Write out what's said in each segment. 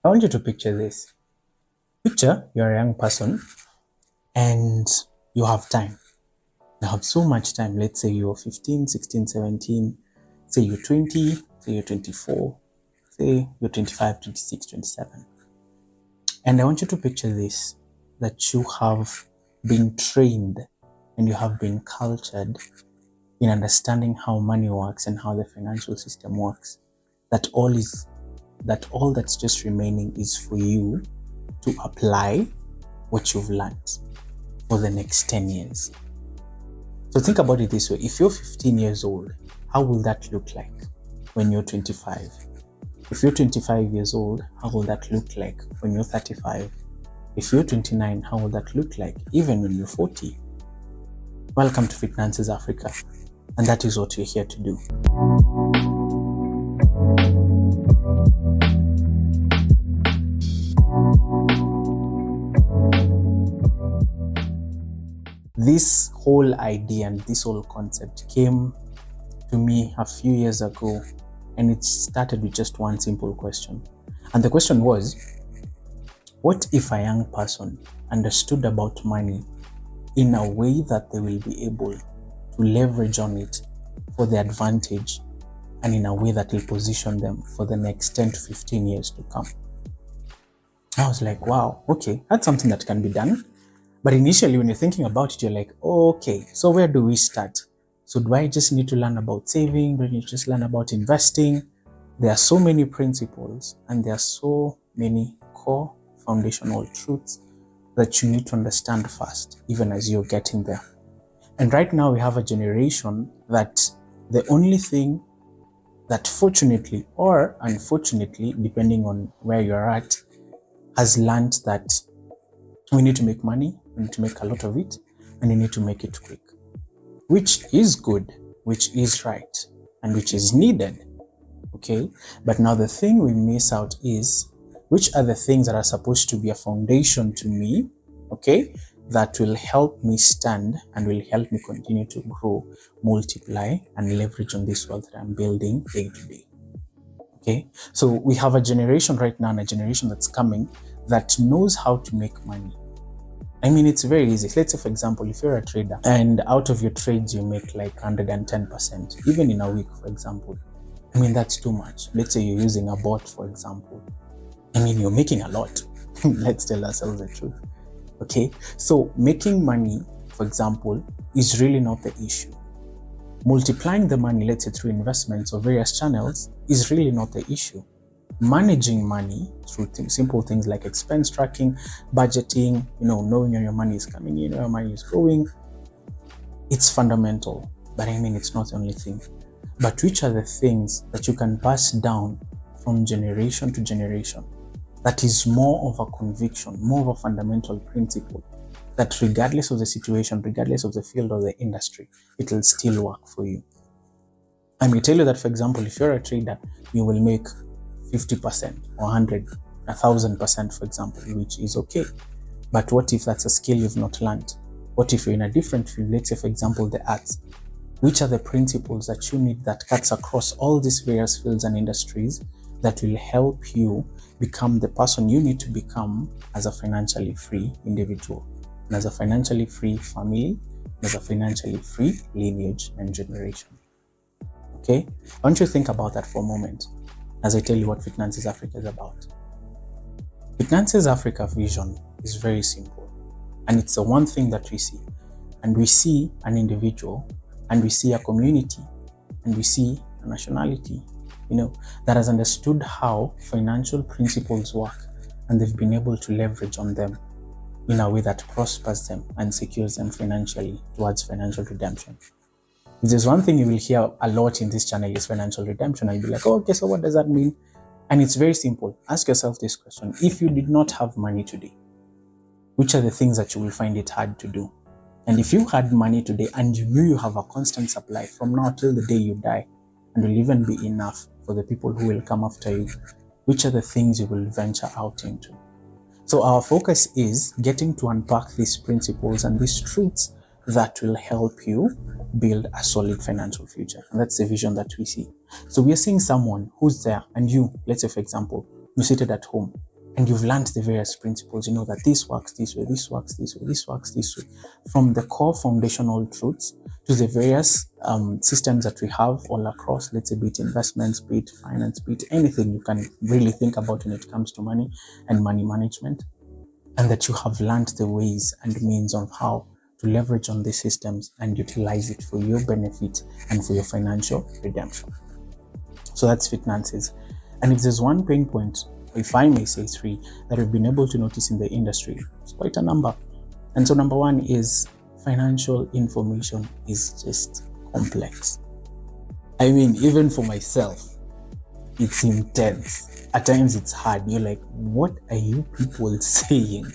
I want you to picture this. Picture you're a young person and you have time. You have so much time. Let's say you're 15, 16, 17, say you're 20, say you're 24, say you're 25, 26, 27. And I want you to picture this, that you have been trained and you have been cultured in understanding how money works and how the financial system works. That all that's just remaining is for you to apply what you've learned for the next 10 years. So think about it this way. If you're 15 years old, how will that look like when you're 25? If you're 25 years old, how will that look like when you're 35? If you're 29, how will that look like even when you're 40? Welcome to Fitnances Africa, and that is what we're here to do. This whole idea and this whole concept came to me a few years ago, and it started with just one simple question. And the question was, what if a young person understood about money in a way that they will be able to leverage on it for their advantage, and in a way that will position them for the next 10 to 15 years to come? I was like, wow, okay, that's something that can be done. But initially, when you're thinking about it, you're like, oh, okay, so where do we start? So do I just need to learn about saving? Do I need to just learn about investing? There are so many principles and there are so many core foundational truths that you need to understand first, even as you're getting there. And right now we have a generation that the only thing that fortunately or unfortunately, depending on where you're at, has learned that we need to make money, we need to make a lot of it, and we need to make it quick, which is good, which is right, and which is needed. Okay, but now the thing we miss out is, which are the things that are supposed to be a foundation to me, okay, that will help me stand and will help me continue to grow, multiply, and leverage on this wealth that I'm building day to day. Okay, so we have a generation right now, and a generation that's coming that knows how to make money. I mean, it's very easy. Let's say, for example, if you're a trader and out of your trades you make like 110%, even in a week, for example, I mean, that's too much. Let's say you're using a bot, for example. I mean, you're making a lot. Let's tell ourselves the truth. Okay, so making money, for example, is really not the issue. Multiplying the money, let's say through investments or various channels, is really not the issue. Managing money through simple things like expense tracking, budgeting, knowing where your money is coming in, where your money is going, it's fundamental. But I mean, it's not the only thing. But which are the things that you can pass down from generation to generation that is more of a conviction, more of a fundamental principle, that regardless of the situation, regardless of the field or the industry, it will still work for you? I may tell you that, for example, if you're a trader, you will make 50% or 100, 1,000%, for example, which is okay. But what if that's a skill you've not learned? What if you're in a different field, let's say, for example, the arts? Which are the principles that you need that cuts across all these various fields and industries that will help you become the person you need to become as a financially free individual, and as a financially free family, and as a financially free lineage and generation? Okay, I want you to think about that for a moment as I tell you what Fitnances Africa is about. Fitnances Africa vision is very simple, and it's the one thing that we see. And we see an individual, and we see a community, and we see a nationality, that has understood how financial principles work, and they've been able to leverage on them in a way that prospers them and secures them financially towards financial redemption. If there's one thing you will hear a lot in this channel is financial redemption, I'll be like, oh, okay, so what does that mean? And it's very simple. Ask yourself this question. If you did not have money today, which are the things that you will find it hard to do? And if you had money today and you knew you have a constant supply from now till the day you die, and will even be enough for the people who will come after you, which are the things you will venture out into? So our focus is getting to unpack these principles and these truths that will help you build a solid financial future. And that's the vision that we see. So we are seeing someone who's there, and you, let's say, for example, you're seated at home and you've learned the various principles, you know that this works this way, this works this way, this works this way, from the core foundational truths to the various systems that we have all across, let's say, be it investments, be it finance, be it anything you can really think about when it comes to money and money management, and that you have learned the ways and means of how to leverage on these systems and utilize it for your benefit and for your financial redemption. So that's Fitnances. And if there's one pain point, if I may say three, that we've been able to notice in the industry, it's quite a number. And so number one is financial information is just complex. I mean, even for myself, it's intense. At times it's hard. You're like, what are you people saying?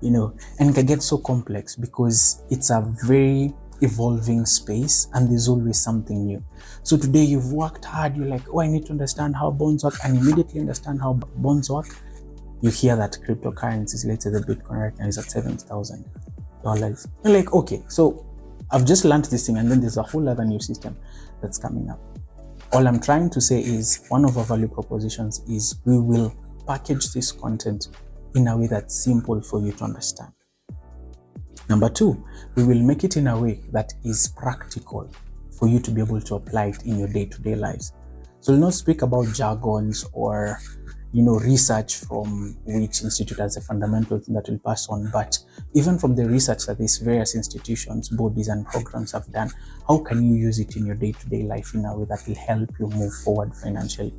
You know, and it can get so complex because it's a very evolving space and there's always something new. So today you've worked hard, you're like, oh, I need to understand how bonds work, and immediately understand how bonds work. You hear that cryptocurrencies, let's say the Bitcoin right now is at $7,000. You're like, okay, so I've just learned this thing, and then there's a whole other new system that's coming up. All I'm trying to say is one of our value propositions is we will package this content in a way that's simple for you to understand. Number two, we will make it in a way that is practical for you to be able to apply it in your day-to-day lives. So we'll not speak about jargons or, you know, research from which institute as a fundamental thing that will pass on, but even from the research that these various institutions, bodies, and programs have done, how can you use it in your day-to-day life in a way that will help you move forward financially?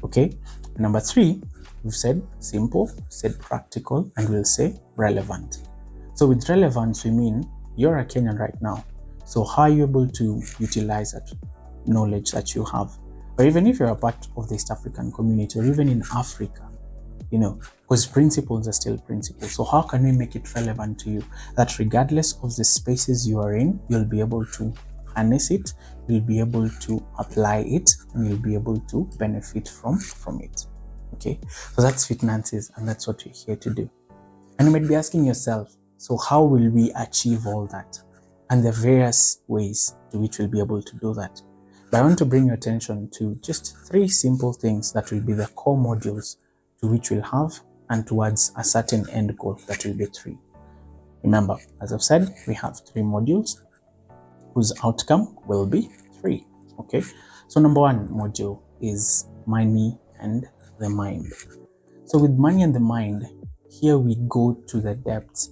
Okay. Number three, we've said simple, said practical, and we'll say relevant. So with relevance, we mean you're a Kenyan right now. So how are you able to utilize that knowledge that you have? Or even if you're a part of the East African community, or even in Africa, you know, because principles are still principles. So how can we make it relevant to you that regardless of the spaces you are in, you'll be able to harness it, you'll be able to apply it, and you'll be able to benefit from it. Okay, so that's Fitnances, and that's what you're here to do. And you might be asking yourself, so how will we achieve all that? And the various ways to which we'll be able to do that. But I want to bring your attention to just three simple things that will be the core modules to which we'll have, and towards a certain end goal that will be three. Remember, as I've said, we have three modules whose outcome will be three. Okay, so number one module is money and the mind. So with money and the mind, here we go to the depths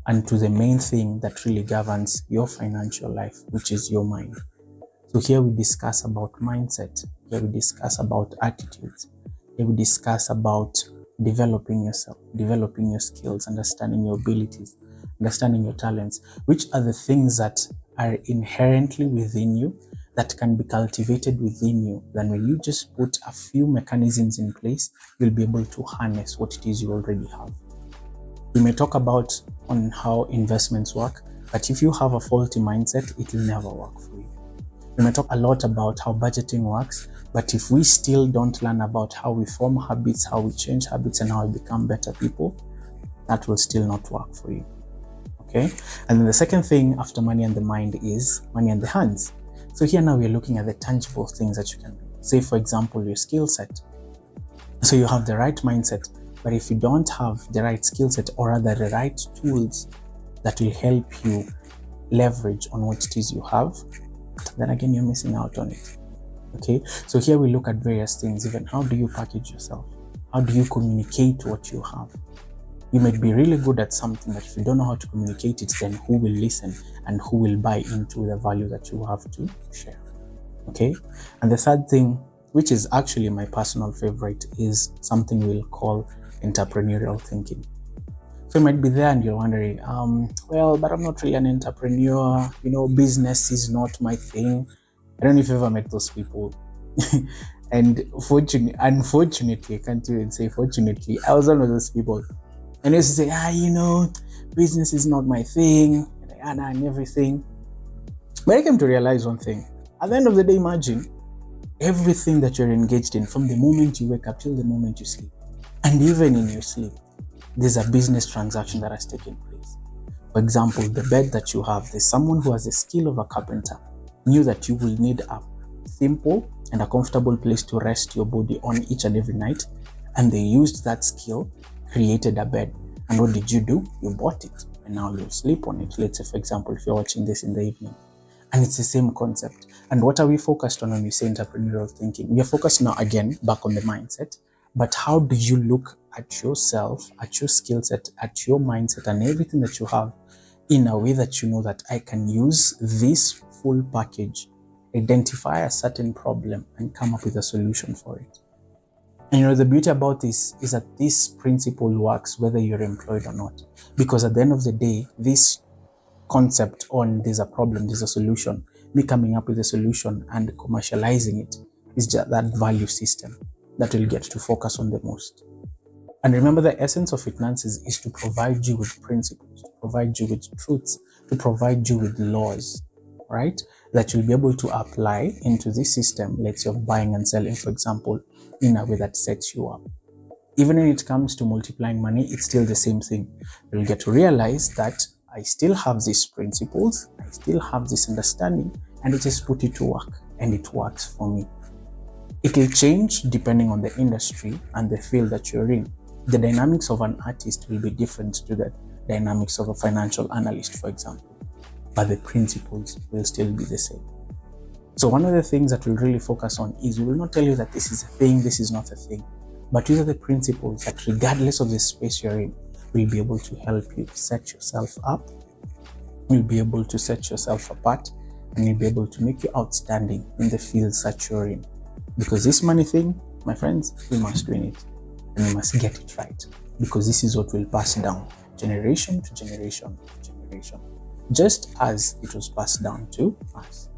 and to the main thing that really governs your financial life, which is your mind. So here we discuss about mindset, here we discuss about attitudes, here we discuss about developing yourself, developing your skills, understanding your abilities, understanding your talents, which are the things that are inherently within you that can be cultivated within you. Then when you just put a few mechanisms in place, you'll be able to harness what it is you already have. We may talk about on how investments work, but if you have a faulty mindset, it will never work for you. We may talk a lot about how budgeting works, but if we still don't learn about how we form habits, how we change habits, and how we become better people, that will still not work for you. Okay? And then the second thing after money and the mind is money and the hands. So here now we're looking at the tangible things that you can do. Say, for example, your skill set. So you have the right mindset, but if you don't have the right skill set, or rather the right tools that will help you leverage on what it is you have, then again, you're missing out on it. Okay, so here we look at various things. Even how do you package yourself? How do you communicate what you have? You might be really good at something, but if you don't know how to communicate it, then who will listen and who will buy into the value that you have to share? Okay, and the third thing, which is actually my personal favorite, is something we'll call entrepreneurial thinking. So you might be there and you're wondering, well, but I'm not really an entrepreneur, you know, business is not my thing. I don't know if you've ever met those people. And unfortunately, I can't even say fortunately, I was one of those people. And I used to say, you know, business is not my thing, and everything. But I came to realize one thing. At the end of the day, imagine everything that you're engaged in from the moment you wake up till the moment you sleep. And even in your sleep, there's a business transaction that has taken place. For example, the bed that you have, there's someone who has the skill of a carpenter, knew that you will need a simple and a comfortable place to rest your body on each and every night. And they used that skill, created a bed. And what did you do? You bought it, and now you'll sleep on it. Let's say, for example, if you're watching this in the evening. And it's the same concept. And what are we focused on when we say entrepreneurial thinking? We are focused now, again, back on the mindset. But how do you look at yourself, at your skill set, at your mindset, and everything that you have in a way that you know that I can use this full package, identify a certain problem, and come up with a solution for it? And the beauty about this is that this principle works whether you're employed or not. Because at the end of the day, this concept on there's a problem, there's a solution, me coming up with a solution and commercializing it is just that value system that we'll get to focus on the most. And remember, the essence of Fitnances is to provide you with principles, to provide you with truths, to provide you with laws, right? That you'll be able to apply into this system, let's say of buying and selling, for example, in a way that sets you up. Even when it comes to multiplying money, it's still the same thing. You'll get to realize that I still have these principles, I still have this understanding, and I just put it to work, and it works for me. It will change depending on the industry and the field that you're in. The dynamics of an artist will be different to the dynamics of a financial analyst, for example, but the principles will still be the same. So one of the things that we'll really focus on is we will not tell you that this is a thing, this is not a thing, but these are the principles that regardless of the space you're in, will be able to help you set yourself up, will be able to set yourself apart, and you'll be able to make you outstanding in the fields that you're in. Because this money thing, my friends, we must win it, and we must get it right, because this is what will pass down generation to generation to generation, just as it was passed down to us.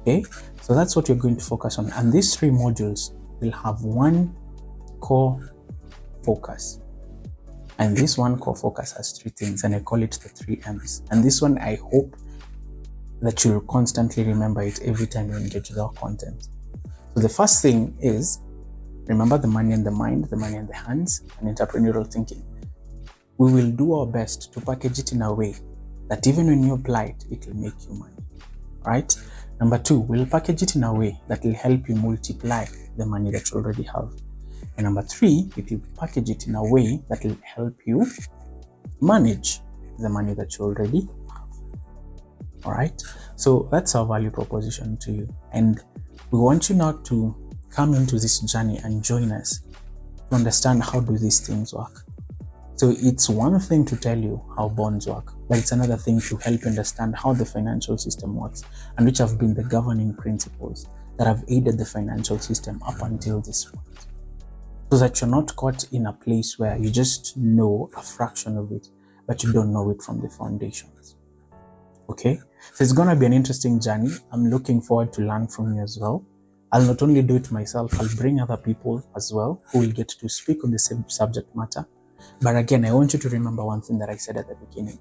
Okay, so that's what you're going to focus on. And these 3 modules will have one core focus. And this one core focus has 3 things, and I call it the 3 M's. And this one, I hope that you'll constantly remember it every time you engage with our content. So the first thing is, remember the money and the mind, the money and the hands, and entrepreneurial thinking. We will do our best to package it in a way that even when you apply it, it will make you money, right? Number 2, we'll package it in a way that will help you multiply the money that you already have. And number 3, it will package it in a way that will help you manage the money that you already have. All right. So that's our value proposition to you. And we want you now to come into this journey and join us to understand how do these things work. So it's one thing to tell you how bonds work, but it's another thing to help you understand how the financial system works, and which have been the governing principles that have aided the financial system up until this point. So that you're not caught in a place where you just know a fraction of it, but you don't know it from the foundations. Okay? So it's going to be an interesting journey. I'm looking forward to learn from you as well. I'll not only do it myself, I'll bring other people as well who will get to speak on the same subject matter. But again, I want you to remember one thing that I said at the beginning,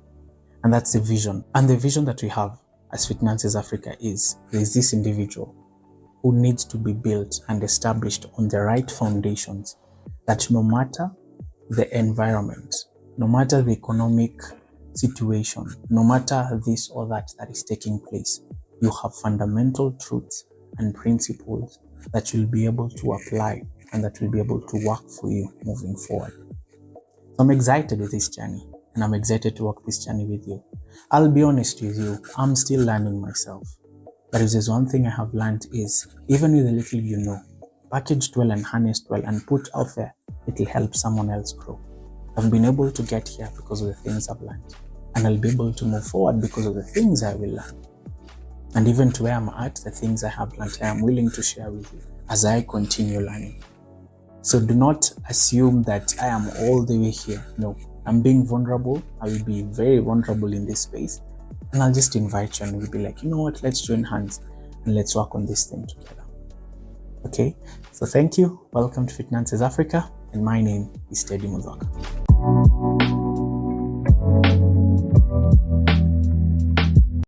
and that's the vision. And the vision that we have as Fitnances Africa is, there's this individual who needs to be built and established on the right foundations, that no matter the environment, no matter the economic situation, no matter this or that is taking place, you have fundamental truths and principles that you'll be able to apply and that will be able to work for you moving forward. So I'm excited with this journey, and I'm excited to walk this journey with you. I'll be honest with you, I'm still learning myself. But if there's one thing I have learned is, even with the little you know, packaged well and harnessed well and put out there, it'll help someone else grow. I've been able to get here because of the things I've learned, and I'll be able to move forward because of the things I will learn. And even to where I'm at, the things I have learned, I am willing to share with you as I continue learning. So do not assume that I am all the way here. No, I'm being vulnerable. I will be very vulnerable in this space. And I'll just invite you and we'll be like, you know what, let's join hands and let's work on this thing together. Okay, so thank you. Welcome to Fitnances Africa. And my name is Teddy Muzaka.